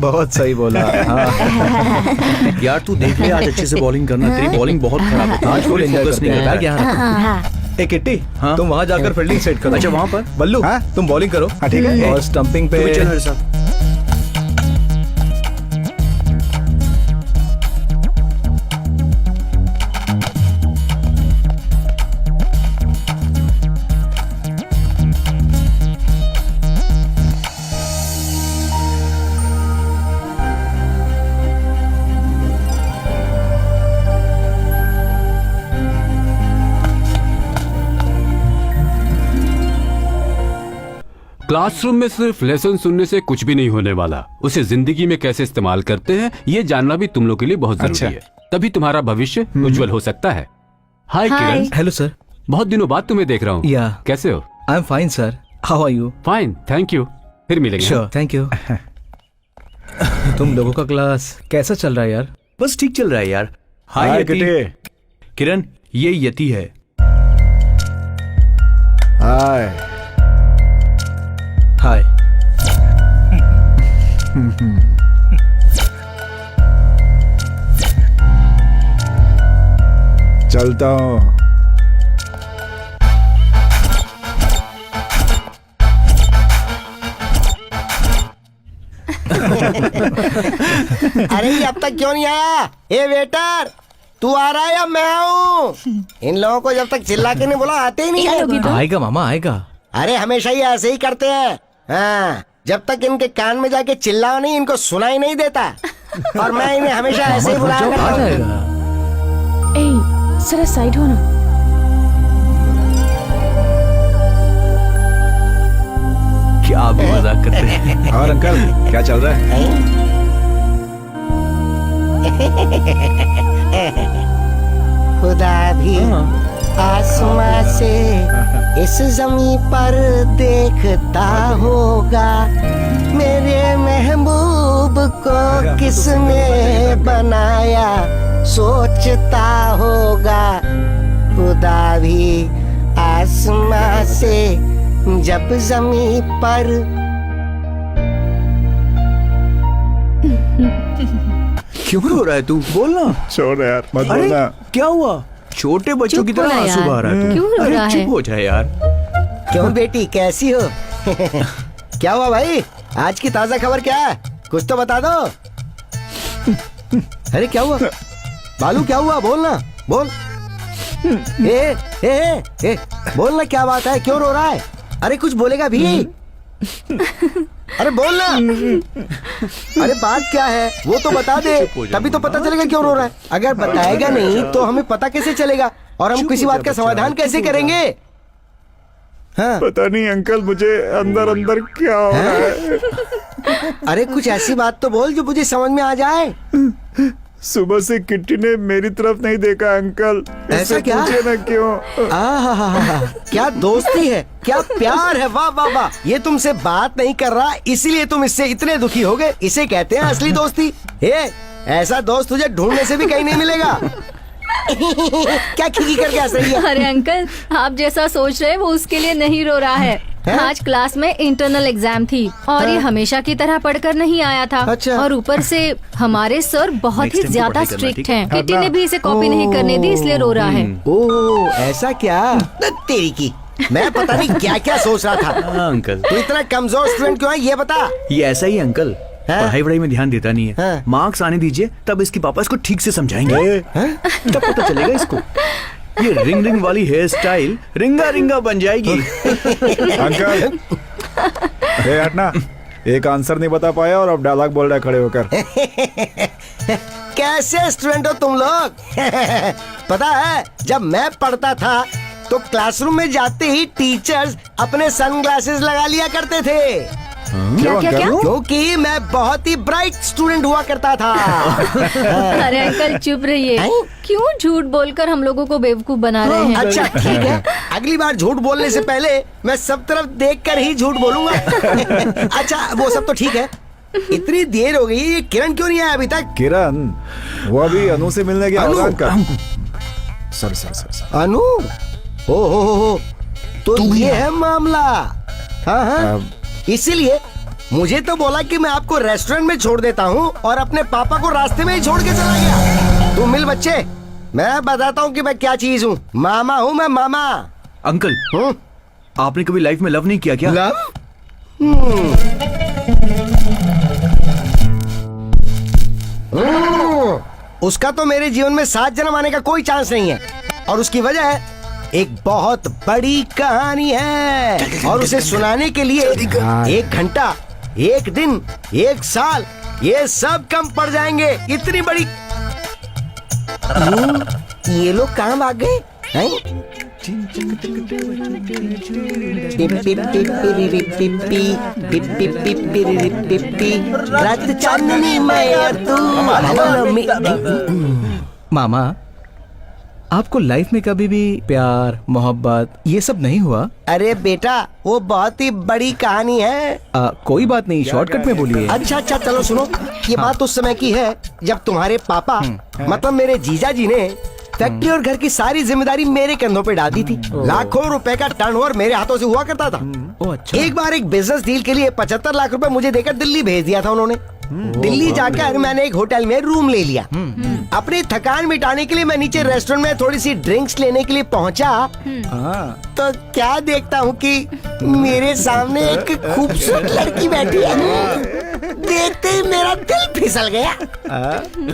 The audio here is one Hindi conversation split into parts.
बहुत सही बोला। हाँ। यार तू देख ले, आज अच्छे से बॉलिंग करना, तेरी बॉलिंग बहुत खराब है, आज कोई फोकस नहीं कर रहा है। किट्टी, हाँ? तुम वहाँ जाकर फील्डिंग सेट करो। अच्छा, वहाँ पर बल्लू, हाँ? तुम बॉलिंग करो। हाँ, ठीक है। और स्टंपिंग पे तू भी चल मेरे साथ। क्लासरूम में सिर्फ लेसन सुनने से कुछ भी नहीं होने वाला, उसे जिंदगी में कैसे इस्तेमाल करते हैं ये जानना भी तुम लोग के लिए बहुत जरूरी है। तभी तुम्हारा भविष्य उज्जवल हो सकता है। हाय किरण। Hello sir. बहुत दिनों बाद तुम्हें देख रहा हूँ। या कैसे हो? I am fine sir, how are you? Fine, thank you. फिर मिलेंगे। Sure, thank you. तुम लोगों का क्लास कैसा चल रहा है यार? बस ठीक चल रहा है यार। हाय यति। किरण, ये यति है। हाय। हाय। चलता हूँ। अरे ये अब तक क्यों नहीं आया? ए वेटर, तू आ रहा है या मैं आऊँ? इन लोगों को जब तक चिल्ला के नहीं बोला आते ही नहीं है। आएगा मामा, आएगा। अरे हमेशा ही ऐसे ही करते हैं। हाँ, जब तक इनके कान में जाके चिल्लाओ नहीं, इनको सुनाई नहीं देता। और मैं इन्हें हमेशा ऐसे ही बुलाया करता आ हूँ। जाएगा। ए, जरा साइड हो ना। क्या आप मजाक करते हैं? और अंकल, क्या चल रहा है? खुदा भी आसमां से इस जमीन पर देखता होगा, मेरे महबूब को किसने बनाया सोचता होगा। खुदा भी आसमां से जब जमीन पर। क्यों रो रहा है तू? बोलना। छोड़ यार, मत अरे बोलना। क्या हुआ? छोटे बच्चों की तरह आंसू बहा रहा है तू। क्यों रो अरे रहा है? चुप हो जाए यार। क्यों बेटी, कैसी हो? क्या हुआ भाई, आज की ताजा खबर क्या है? कुछ तो बता दो। अरे क्या हुआ बालू, क्या हुआ? बोलना, बोल। ए, ए, ए, ए, बोलना, क्या बात है? क्यों रो रहा है? अरे कुछ बोलेगा भी? अरे बोलना। अरे बात क्या है वो तो बता दे, तभी तो पता चलेगा क्यों रो रहा है। अगर बताएगा नहीं तो हमें पता कैसे चलेगा, और हम किसी बात का समाधान कैसे करेंगे? हाँ। पता नहीं अंकल, मुझे अंदर अंदर क्या हो रहा है। अरे कुछ ऐसी बात तो बोल जो मुझे समझ में आ जाए। सुबह से किट्टी ने मेरी तरफ नहीं देखा अंकल। ऐसा इससे क्या? पूछे ना क्यों। क्या दोस्ती है, क्या प्यार है। वाह वाह वाह, ये तुमसे बात नहीं कर रहा इसीलिए तुम इससे इतने दुखी हो गए। इसे कहते हैं असली दोस्ती। ऐसा दोस्त तुझे ढूंढने से भी कहीं नहीं मिलेगा। क्या खिखी करके हंस रही है? अरे अंकल, आप जैसा सोच रहे हैं वो उसके लिए नहीं रो रहा है। आज क्लास में इंटरनल एग्जाम थी और ये हमेशा की तरह पढ़कर नहीं आया था। अच्छा। और ऊपर से हमारे सर बहुत ही Next time ज्यादा पढ़ाई करना, स्ट्रिक्ट ठीक है? हैं। किटी ने भी इसे कॉपी नहीं करने दी, इसलिए रो रहा है। ओह ऐसा क्या? तेरी की, मैं पता नहीं क्या क्या सोच रहा था। हाँ अंकल, तू इतना कमजोर स्टूडेंट क्यों है ये बता। ये ऐसा ही अंकल, पढ़ाई वढ़ाई में ध्यान देता नहीं है। हाँ। मार्क्स आने दीजिए, तब इसके पापा इसको ठीक से समझाएंगे। तब पता चलेगा इसको। ये रिंग रिंग वाली हेयर स्टाइल रिंगा रिंगा बन जाएगी। अंकल, ए हटना। एक आंसर नहीं बता पाया और अब डायलॉग बोल रहा है खड़े होकर। कैसे स्टूडेंट हो तुम लोग? पता है जब मैं पढ़ता था तो क्लासरूम में जाते ही टीचर्स अपने सनग्लासेस लगा लिया करते थे। क्या क्या क्या? क्योंकि मैं बहुत ही ब्राइट स्टूडेंट हुआ करता था। अरे अंकल चुप रहिए, हैं? क्यों झूठ बोलकर हम लोगों को बेवकूफ बना रहे हैं? अच्छा ठीक है, अगली बार झूठ बोलने से पहले मैं सब तरफ देखकर ही झूठ बोलूंगा। अच्छा वो सब तो ठीक है, इतनी देर हो गई, ये किरण क्यों नहीं आया अभी तक? किरण, वो अभी अनु से मिलने गया अनु? होगा अंकल। सर। अनु? ओ तो ये है मामला। हाँ हाँ, इसीलिए मुझे तो बोला कि मैं आपको रेस्टोरेंट में छोड़ देता हूँ और अपने पापा को रास्ते में ही छोड़ के चला गया। तू मिल बच्चे, मैं बताता हूँ कि मैं क्या चीज हूँ। मामा हूँ मैं, मामा। अंकल, हूँ आपने कभी लाइफ में लव नहीं किया क्या? लव? उसका तो मेरे जीवन में 7 जन्म आने का कोई चांस नहीं है, और उसकी वजह एक बहुत बड़ी कहानी है, और उसे सुनाने के लिए 1 घंटा, 1 दिन, 1 साल, ये सब कम पड़ जाएंगे। इतनी बड़ी। ये लोग कहाँ भाग गए हैं? रात चांदनी मैं और तू। मामा, आपको लाइफ में कभी भी प्यार मोहब्बत ये सब नहीं हुआ? अरे बेटा, वो बहुत ही बड़ी कहानी है। कोई बात नहीं, शॉर्टकट में बोलिए। अच्छा चलो सुनो। ये बात उस समय की है जब तुम्हारे पापा मतलब मेरे जीजा जी ने फैक्ट्री और घर की सारी जिम्मेदारी मेरे कंधों पे डाल दी थी। लाखों रुपए का टर्नओवर मेरे हाथों से हुआ करता था। अच्छा। एक बार एक बिजनेस डील के लिए 75 लाख रुपए मुझे देकर दिल्ली भेज दिया था उन्होंने। दिल्ली जाकर मैंने एक होटल में रूम ले लिया। अपनी थकान मिटाने के लिए मैं नीचे रेस्टोरेंट में थोड़ी सी ड्रिंक्स लेने के लिए पहुंचा, तो क्या देखता हूँ कि मेरे सामने एक खूबसूरत लड़की बैठी है। देखते ही मेरा दिल फिसल गया।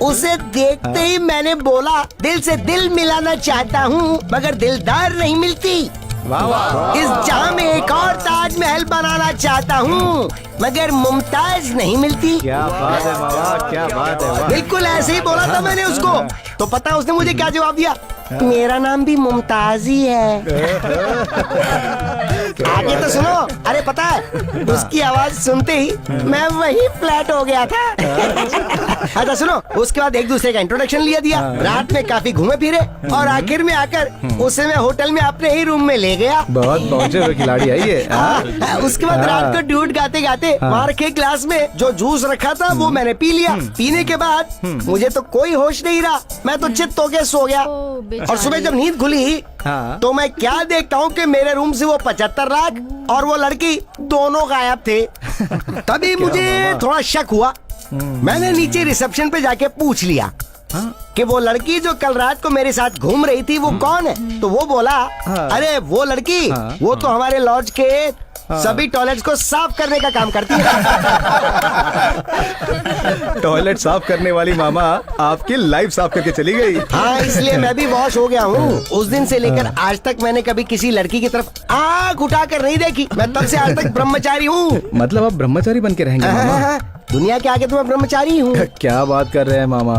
उसे देखते ही मैंने बोला, दिल से दिल मिलाना चाहता हूँ मगर दिलदार नहीं मिलती। इस जहाँ में एक और ताजमहल बनाना चाहता हूँ मगर मुमताज नहीं मिलती। क्या बात है मामा, क्या बात है। बिल्कुल ऐसे ही बोला था मैंने उसको। तो पता है उसने मुझे क्या जवाब दिया? मेरा नाम भी मुमताज ही है। आगे तो सुनो। अरे पता है, उसकी आवाज सुनते ही मैं वही फ्लैट हो गया था। अच्छा सुनो, उसके बाद एक दूसरे का इंट्रोडक्शन लिया दिया। रात में काफी घूमे फिरे और आखिर में आकर उसे मैं होटल में अपने ही रूम में ले गया। बहुत पहुंचे हुए खिलाड़ी है ये। उसके बाद रात को ड्यूट गाते गाते वहाँ रखे ग्लास में जो जूस रखा था वो मैंने पी लिया। पीने के बाद मुझे तो कोई होश नहीं रहा, मैं तो चित्त होके सो गया। और सुबह जब नींद खुली तो मैं क्या देखता हूँ कि मेरे रूम से वो 75 लाख और वो लड़की दोनों गायब थे। तभी मुझे थोड़ा शक हुआ। मैंने नीचे रिसेप्शन पे जाके पूछ लिया कि वो लड़की जो कल रात को मेरे साथ घूम रही थी वो कौन है? तो वो बोला, अरे वो लड़की वो तो हमारे लॉज के सभी टॉयलेट्स को साफ करने का काम करती है। टॉयलेट साफ करने वाली मामा आपकी लाइफ साफ करके चली गई। हाँ, इसलिए मैं भी वॉश हो गया हूँ। उस दिन से लेकर आज तक मैंने कभी किसी लड़की की तरफ आँख उठाकर नहीं देखी। मैं तब से आज तक ब्रह्मचारी हूँ। मतलब आप ब्रह्मचारी बन के रहेंगे मामा? दुनिया के आगे तो मैं ब्रह्मचारी हूँ। क्या बात कर रहे हैं मामा।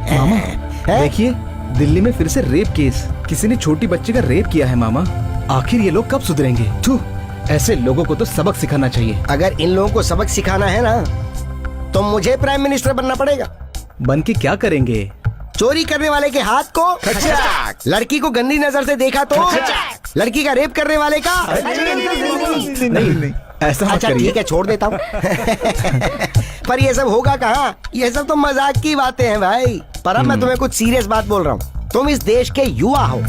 मामा देखिए, दिल्ली में फिर से रेप केस। किसी ने छोटी बच्ची का रेप किया है मामा। आखिर ये लोग कब सुधरेंगे? थू, ऐसे लोगों को तो सबक सिखाना चाहिए। अगर इन लोगों को सबक सिखाना है ना, तो मुझे प्राइम मिनिस्टर बनना पड़ेगा। बन के क्या करेंगे? चोरी करने वाले के हाथ को खचाक, लड़की को गंदी नजर से देखा तो लड़की का रेप करने वाले का नहीं, ऐसा मत अच्छा करिए। ठीक है, छोड़ देता हूँ। पर ये सब होगा कहाँ? ये सब तो मजाक की बातें हैं भाई। पर अब मैं तुम्हें कुछ सीरियस बात बोल रहा हूँ। तुम इस देश के युवा हो,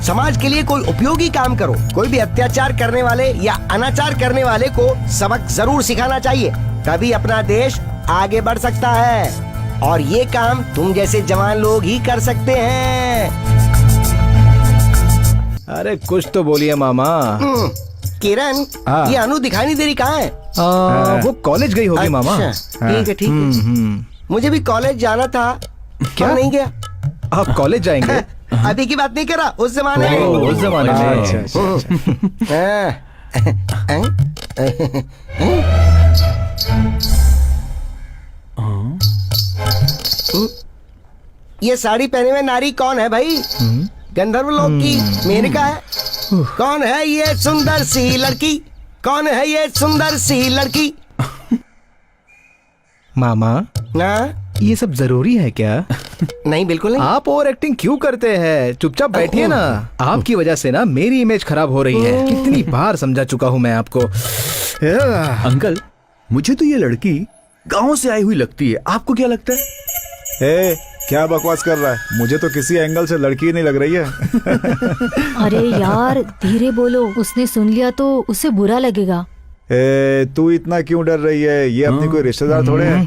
समाज के लिए कोई उपयोगी काम करो। कोई भी अत्याचार करने वाले या अनाचार करने वाले को सबक जरूर सिखाना चाहिए, तभी अपना देश आगे बढ़ सकता है। और ये काम तुम जैसे जवान लोग ही कर सकते हैं। अरे कुछ तो बोलिए मामा। किरण, ये अनु दिखाई नहीं दे रही, कहाँ है? वो कॉलेज गई होगी मामा। अच्छा, ठीक है ठीक है। मुझे भी कॉलेज जाना था। क्या नहीं गया? आप कॉलेज जाएंगे? अभी की बात नहीं कर रहा, उस जमाने में। उस जमाने में। ये साड़ी पहने हुए नारी कौन है भाई? गंधर्व लोक की मेनका है? कौन है ये सुंदर सी लड़की? कौन है ये सुंदर सी लड़की? मामा ना, ये सब जरूरी है क्या? नहीं बिल्कुल नहीं। आप ओवर एक्टिंग क्यों करते हैं? चुपचाप बैठिए ना। आपकी वजह से ना मेरी इमेज खराब हो रही है। कितनी बार समझा चुका हूँ मैं आपको। अंकल, मुझे तो ये लड़की गांव से आई हुई लगती है, आपको क्या लगता है? ए, क्या बकवास कर रहा है? मुझे तो किसी एंगल से लड़की नहीं लग रही है। अरे यार धीरे बोलो, उसने सुन लिया तो उसे बुरा लगेगा। तू इतना क्यों डर रही है? ये अपनी कोई रिश्तेदार थोड़े है।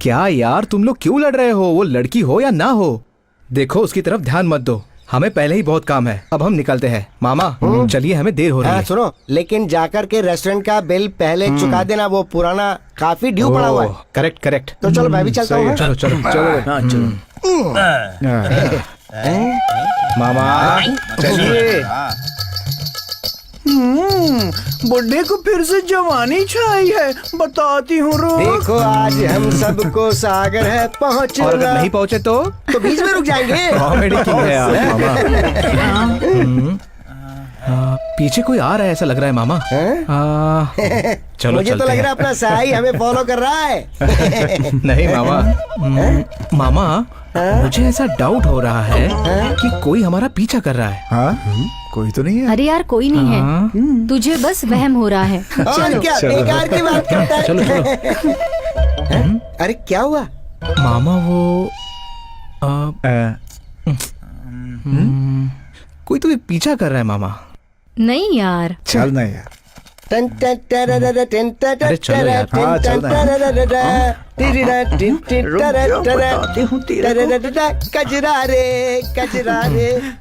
क्या यार तुम लोग क्यों लड़ रहे हो? वो लड़की हो या ना हो, देखो उसकी तरफ ध्यान मत दो, हमें पहले ही बहुत काम है। अब हम निकलते हैं मामा, चलिए हमें देर हो रही हाँ है। सुनो, लेकिन जाकर के रेस्टोरेंट का बिल पहले चुका देना, वो पुराना काफी ड्यू पड़ा हुआ है। Correct correct. तो चलो मैं भी चलता हूँ। चलो चलो चलो हाँ चलो। मामा चलिए। बुढ़े को फिर से जवानी छाई है, बताती हूँ रो। देखो आज हम सबको सागर है और अगर पहुँचना, नहीं पहुंचे तो तो बीच में रुक जाएंगे। कॉमेडी किंग है आप मामा। पीछे कोई आ रहा है ऐसा लग रहा है मामा। चलो मुझे तो चलते लग हैं। रहा है अपना साई हमें फॉलो कर रहा है। नहीं मामा। मामा मुझे ऐसा डाउट हो रहा है कि कोई हमारा पीछा कर रहा है। हाँ कोई तो नहीं है। अरे यार कोई नहीं है, हाँ? तुझे बस वहम हो रहा है। और चलो क्या बेकार की बात करता है। चलो चलो। अरे क्या हुआ? मामा वो कोई तो पीछा कर रहा है मामा। नहीं यार, चल ना यार। टन टन टररर टन टन अरे चलो यार। टन हाँ, टन चल ना। टररर टिरिरा टिन टिन टररर बताती हूँ तेरे को। टररर कजरा रे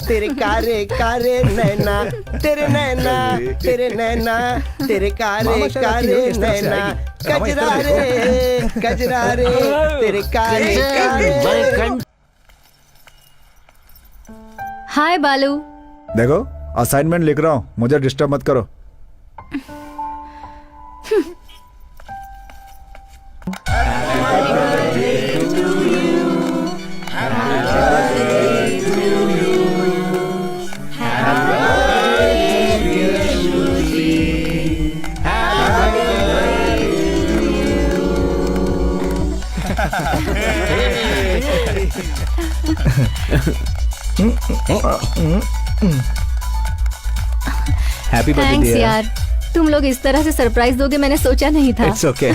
तेरे कारे कारे नैना, तेरे नैना तेरे नैना तेरे कारे मामा शायद कारे आपकी इस तरफ से नैना, आएगी। कजरा रे तेरे कारे कारे। हाय बालू। देखो असाइनमेंट लिख रहा हूँ, मुझे डिस्टर्ब मत करो। हैप्पी बर्थडे थैंक्स यार, तुम लोग इस तरह से सरप्राइज दोगे मैंने सोचा नहीं था। It's okay.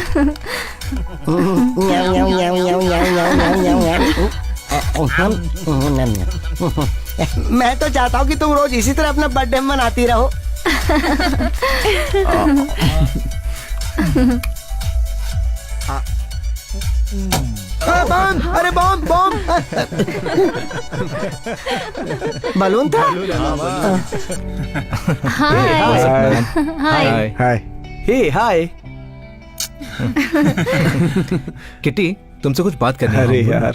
मैं तो चाहता हूँ कि तुम रोज इसी तरह अपना बर्थडे मनाती रहो। बम, अरे बम बम बलून था। हाय हाय। हाय। हे हाय। किटी तुमसे कुछ बात करनी है। अरे यार